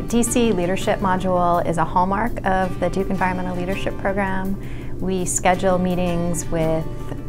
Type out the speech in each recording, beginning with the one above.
DC Leadership Module is a hallmark of the Duke Environmental Leadership Program. We schedule meetings with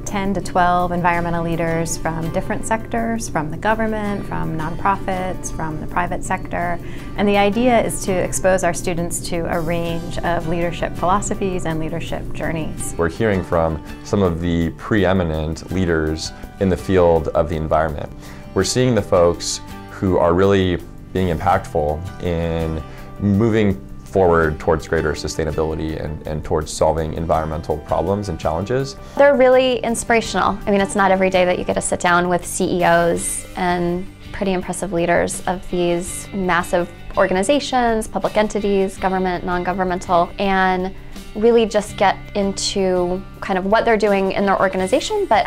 10 to 12 environmental leaders from different sectors, from the government, from nonprofits, from the private sector. And the idea is to expose our students to a range of leadership philosophies and leadership journeys. We're hearing from some of the preeminent leaders in the field of the environment. We're seeing the folks who are really being impactful in moving forward towards greater sustainability and towards solving environmental problems and challenges. They're really inspirational. I mean, it's not every day that you get to sit down with CEOs and pretty impressive leaders of these massive organizations, public entities, government, non-governmental, and really just get into kind of what they're doing in their organization, but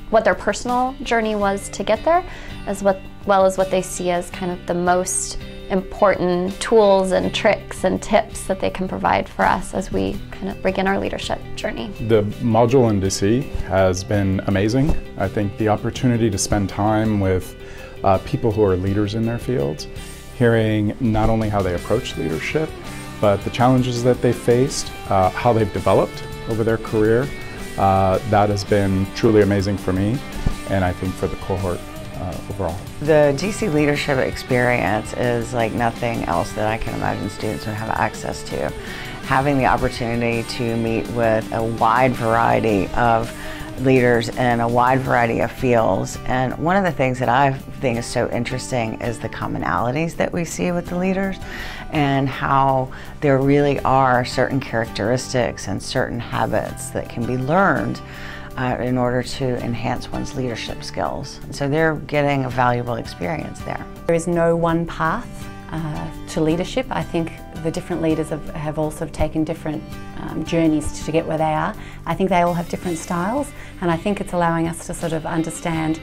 what their personal journey was to get there, as well as what they see as kind of the most important tools and tricks and tips that they can provide for us as we kind of begin our leadership journey. The module in DC has been amazing. I think the opportunity to spend time with people who are leaders in their fields, hearing not only how they approach leadership, but the challenges that they faced, how they've developed over their career, that has been truly amazing for me, and I think for the cohort overall. The DC leadership experience is like nothing else that I can imagine students would have access to. Having the opportunity to meet with a wide variety of leaders in a wide variety of fields. And one of the things that I think is so interesting is the commonalities that we see with the leaders and how there really are certain characteristics and certain habits that can be learned in order to enhance one's leadership skills. So they're getting a valuable experience there. There is no one path to leadership. I think the different leaders have all sort of taken different journeys to get where they are. I think they all have different styles, and I think it's allowing us to sort of understand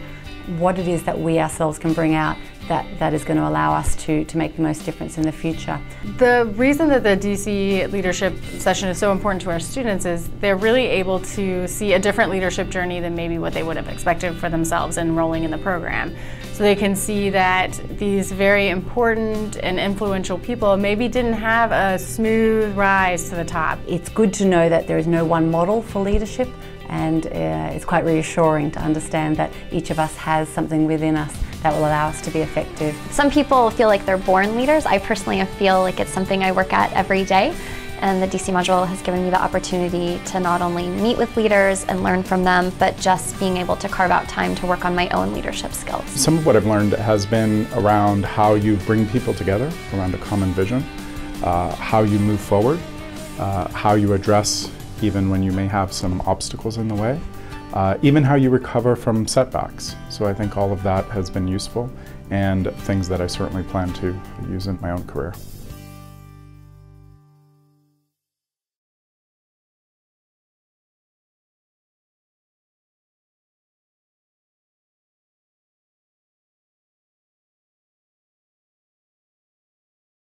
what it is that we ourselves can bring out that is going to allow us to make the most difference in the future. The reason that the DC leadership session is so important to our students is they're really able to see a different leadership journey than maybe what they would have expected for themselves enrolling in the program. So they can see that these very important and influential people maybe didn't have a smooth rise to the top. It's good to know that there is no one model for leadership, and it's quite reassuring to understand that each of us has something within us that will allow us to be effective. Some people feel like they're born leaders. I personally feel like it's something I work at every day, and the DC module has given me the opportunity to not only meet with leaders and learn from them, but just being able to carve out time to work on my own leadership skills. Some of what I've learned has been around how you bring people together around a common vision, how you move forward, how you address even when you may have some obstacles in the way, even how you recover from setbacks. So I think all of that has been useful and things that I certainly plan to use in my own career.